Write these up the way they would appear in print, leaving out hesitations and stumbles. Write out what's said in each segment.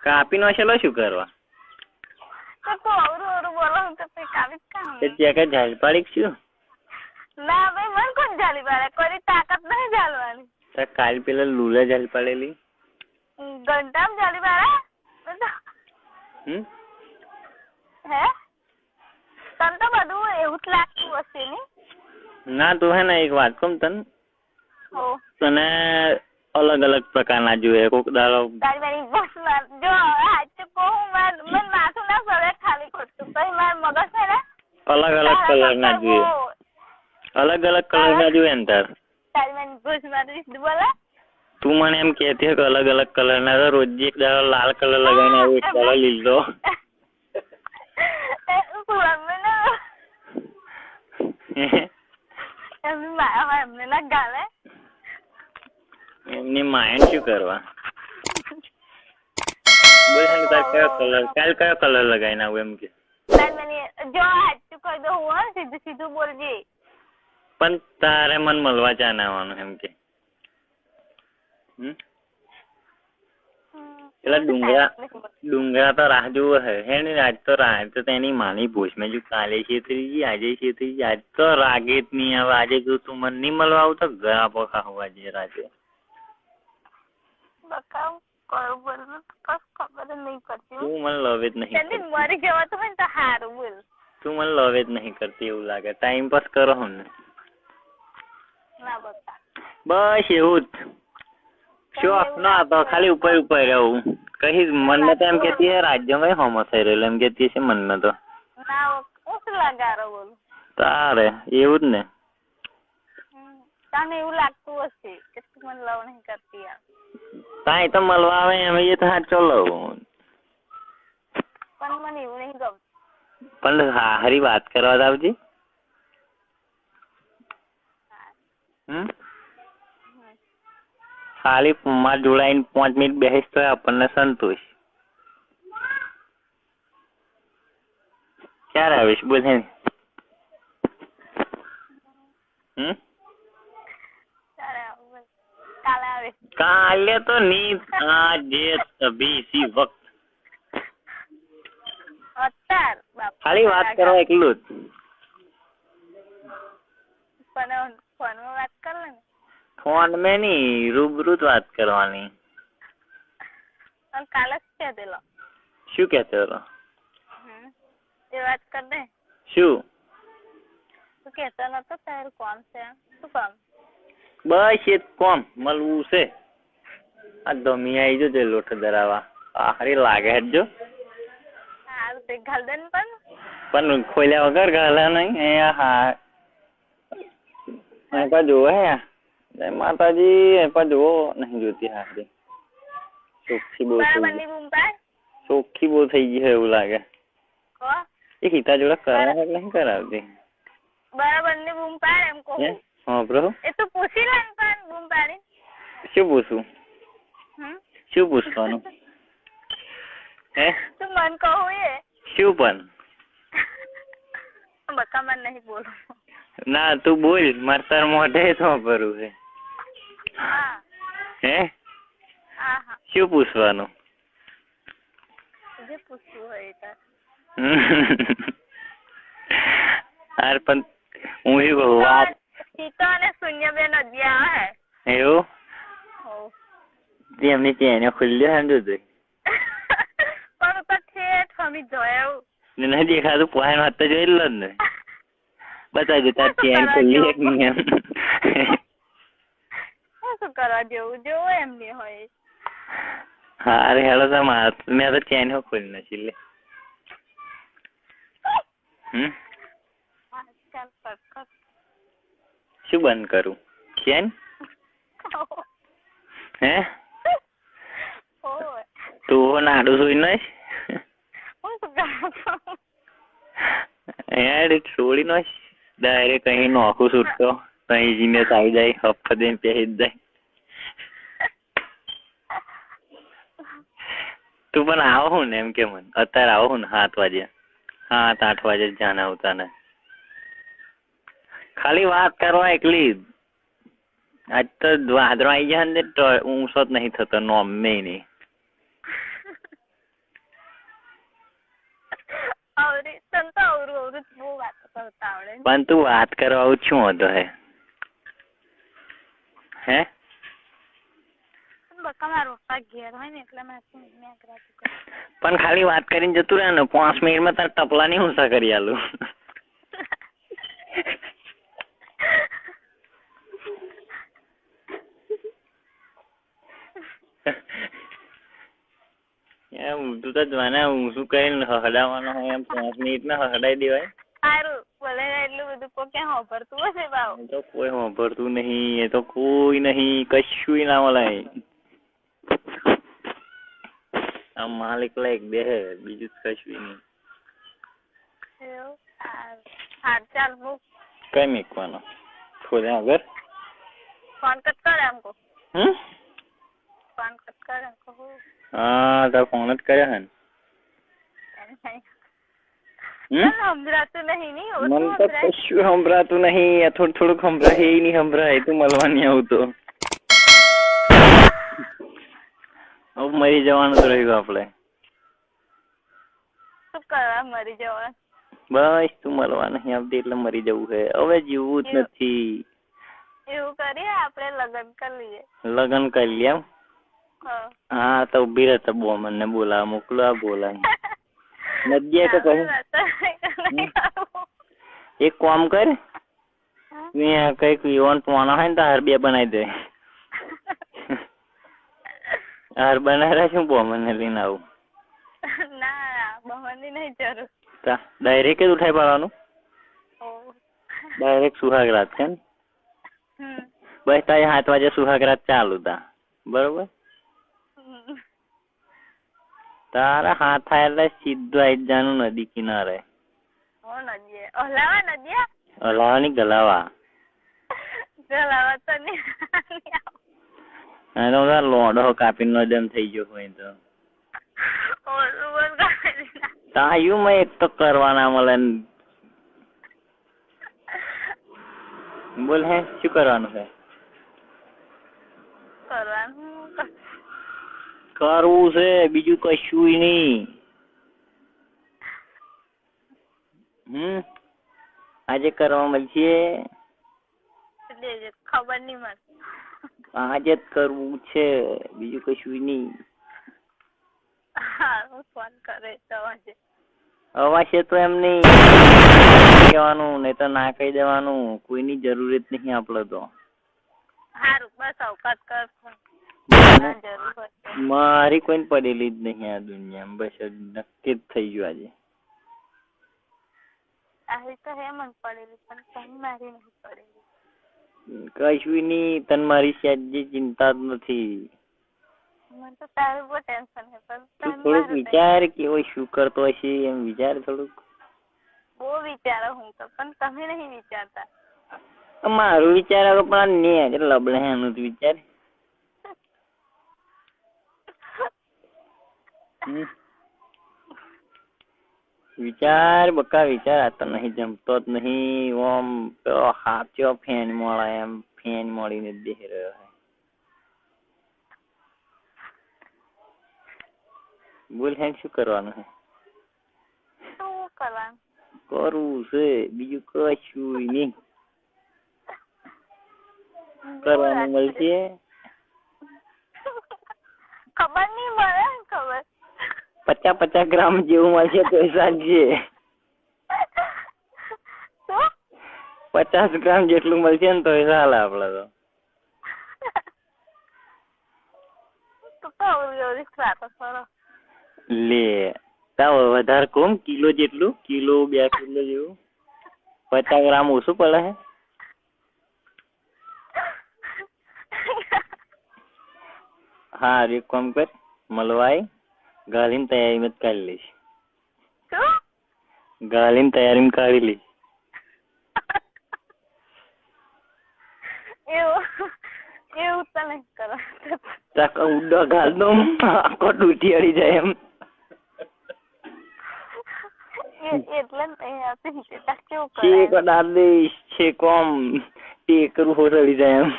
કાપી નો છેલો શું કરવા? તો તું અવરું બોલો તો તે કાપી કામ. તે કે ઝાલ પાડી શું? ના ભાઈ મને કોણ ઝાલી પાડે? કોઈ તાકાત નહીં ઝાલવાની. તો કાલ પેલા લુલા ઝાલ પાડેલી. ઘંટામ ઝાલી પાડે? હે? તને તો બધું એવું જ લાગતું હશે ને? ના તું હે ને એક વાત કહું તને. તને અલગ અલગ પ્રકારના જોઈએ. કોક દાડો જો સાચું કહું મને માથું ના ફરે ખાલી ખોટું. પછી મારા મગજ છે ને અલગ અલગ કલર ના જોઈએ. અલગ અલગ કલર ના જોઈએ ને તાર. તારી મને ભૂસ મારી બોલે. તું મને એમ કહેતી કે અલગ અલગ કલર ના રોજ એક દાડો લાલ કલર લગાવીને આવું, એક દાડો લીલો. એમને ના ગાલે. એમની માયન શું કરવા? બોલ તાર કયો કલર? કાલ કયો કલર લગાવીને આવું એમ કે? જો સાચું કહી દઉં હું સીધું સીધું બોલજે. પણ તારે મને મળવા ચાને આવવાનું એમ કે? પેલા ડુંગરા તો રાહ જોવો હે ને? આજ તો તેની માની ભૂસ મેં જો કાલે છેતરી આજે છેતરી, આજ તો રાગે જ નહીં આવે. આજે જો તું મને નહીં મળવા આવું તો ઘણા પોખા હોવા જઈએ રાતે. તું મને લવ જ નહીં. મરી જવાતું હોય ને તો સારું બોલ. તું મને લવ જ નહીં કરતી એવું લાગે. ટાઈમ પાસ કરો હો ને? બસ એવું જ. શોખ ના તો ખાલી ઉપર ઉપર રહેવું. કઈ મનમાં તો એમ કેતી રાજ્યમાં હોમો થઈ રહેલો એમ કેતી છે મનમાં તો. તારે એવું જ ને. તને એવું લાગતું હશે કે તું મને લવ નહીં કરતી. તાઈ તો મળવા આવે એમ એ તો સાચો લવ. પણ મને એવું નહીં ગમતું. પણ હારી વાત કરવા જ આવજે. ખાલી માં જોડાઈને 5 મિનિટ બેસીશ તો આપણને સંતોષ. ક્યારે આવીશ બોલ? કાલે તો નહીં, આજે અભી ઇસી વક્ત. ખાલી વાત કરવા એકલું જ. ફોનમાં વાત કર લે. ફોન મેં નહીં, રૂબરૂ જ વાત કરવાની. કાલે શું કહેતો હતો? એ વાત કર દે. શું તું કહેતો નતો તારું કોમ છે? શું કામ? બસ એ કોમ મળવું છે. આ ધમી આવી જજો લોટ ધરાવા. હારી લાગે હેજો. સારું તે ઘાલ દે ને. પણ ખોલ્યા વગર ઘાલે નહીં. હા પણ જોવે હે જય માતાજી. પણ જોવો નહીં જોતી હારી. ચોખ્ખી બહુ ચોખ્ખી બહુ થઈ ગઈ એવું લાગે. એ હિતા જોડે કરાવે એટલે નહીં કરાવતી. બરાબર ની બૂમ પાડ એમ કહું. હા બ્રો. એ તો પૂછી લે પણ બૂમ પાડી. શું પૂછું? શું પૂછવાનું? હે તું મન કહું એ શું? પણ બકા મન નહીં બોલું. ના તું બોલ. મારે તાર મોઢે તો ભરવું છે. હે શું પૂછવાનું? જે પૂછવું હોય તાર. યાર પણ હું એવું વાત સીતો અને શૂન્ય બે નદી આવે. એવું? એમની ચેને ખુલ્લી સમજો જોઈ. પણ તો ઠેઠ હમી જોયું નહીં દેખાતું. પોહાણ વાત તો જોઈ લો જ ને. બતાવજો તાર ચેન ખુલ્લી એક નહીં એમ. શું કરવા જેવું જોવું એમ નહીં હોય. હા અરે હેલો તો મેં તો ચેન ખોલી નથી લે. શું બંધ કરું? ચેન? હે તું નાડું સુઈ નઈ યાર છોડી નો ડાયરેક્ટ કઈ નોખું છૂટતો કઈ જીને આવી જાય. હપ્પા દઈને પહેરી જ જાય. તું પણ આવો હું ને એમ કે મને અત્યારે આવો હું ને 7 વાગે 7-8 વાગે જાને આવતા ને ખાલી વાત કરવા એકલી. આજ તો વાદળો આવી જાય ને ઊંચો જ નહીં થતો. નોમ નહીં. હોતા આવડે પણ તું વાત કરવા આવું શું હતો હે બકા મારા પપ્પા ઘેર હોય ને એટલે પણ ખાલી વાત કરીને જતું રહે ને 5 મિનિટમાં તાર ટપલાની ઊંસા કરી આલું એમ તું તો જોવાને હું શું કરીને હડાવવાનો હોય એમ 5 મિનિટમાં હડાઈ દેવાય સારું બોલે એટલું બધું કોઈ ક્યાં હોભરતું હશે બાવ તો કોઈ હોભરતું નહીં એ તો કોઈ નહીં કશું ના મળે આ માલિક લાયક દે બીજું કશું નહીં હા ચાલ મૂક કઈ મૂકવાનો થોડે આગળ ફોન કટ કર हमको ફોન કટ કર हमको હા તાર ફોન જ કર્યો હે ને સંભળાતું નહીં મને તો કશું સંભળાતું નહીં થોડુંક સંભળાય નહીં સંભળાય તું મળવાની આવું તો હવે મરી જવાનું તો રહ્યું આપણે શું કરવા મરી જવાનું બસ તું મળવા નહીં આવતી એટલે મરી જવું છે હવે જીવવું જ નથી એવું કરીએ આપણે લગ્ન કરી લઈએ લગ્ન કરી લે એમ હા તો ઉભી રહેતા બો મને બોલા મોકલો આ બોલા નદીએ તો કહે એક કામ કર મેં કઈક યુવાન પોણા હોય ને તો હાર બે બનાવી દે હાર બનાવ્યા શું બો મને લઈને આવું ના બહવાની નહીં જરૂર ડાયરેક્ટ જ ઉઠાઈ પાડવાનું ડાયરેક્ટ સુહાગ રાત છે ને બસ તારે 7 વાગે સુહાગ રાત ચાલુ તા બરોબર તારા હાથ થાય એટલે સીધું આવી જવાનું નદી કિનારે હલાવા ની ગલાવા તો લોડો કાપીને જમ થઈ ગયો હોય તો તાયું મેં એક તો કરવાના મળે બોલ હે શું કરવાનું છે કરવું છે બીજું કશું નહીં આજે કરવા મળશે ખબર નહીં મને આજે જ કરવું છે બીજું કશું નહીં ફોન કરે અવાજ તો એમ નહીં કહેવાનું નહીં તો ના કહી દેવાનું કોઈની જરૂરત નહીં આપડે તો સારું બસ અવકાશ કર મારી કોઈ પડેલી જ નહીં આ દુનિયામાં બસ નક્કી જ થઈ ગયું આજે આવી તો હે મને પડેલી પણ કઈ મારી નહીં પડેલી કશું નહીં તને મારી સહેજે ચિંતા જ નથી મને તો તારું બહુ ટેન્શન છે પણ થોડુંક વિચાર કેવો શું કરતો હશે એમ વિચાર થોડુંક બહુ વિચારો હું તો પણ તમે નહીં વિચારતા મારું વિચાર પણ ને લબડે એનું વિચાર વિચાર બકા વિચાર આ તો નહીં જમતો જ નહીં ઓમ હાચો ફેન મળે એમ ફેન મળીને દેહ રહ્યો હે બોલ હે શું કરવાનું હે શું કરવાનું કરવું છે બીજું કશું નહીં કરવાનું મળશે ખબર નહીં મળે ખબર 50 ગ્રામ જેવું મળશે તો સાંજે 50 ગ્રામ જેટલું મળશે ને તો ચાલે આપડે તો લે તાવ વધારે કોમ કિલો જેટલું કિલો 2 કિલો જેવું 50 ગ્રામ ઓછું પડે હે હા એક કામ કર મળવાય ગાલીને તૈયારીમાં જ કાઢી લઈશ ગાલીને તૈયારીમાં કાઢી લઈશ એવું તો નહીં કરો ઉડો ગાલ દો આખો ડૂટી અડી જાય એમ એટલે છેક અડાર દઈશ છેકોમ ટેકરું હોટલી જાય એમ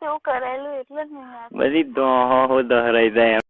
કેવું કરેલું એટલે જ નહીં બધી દોહો દહરાઈ જાય એમ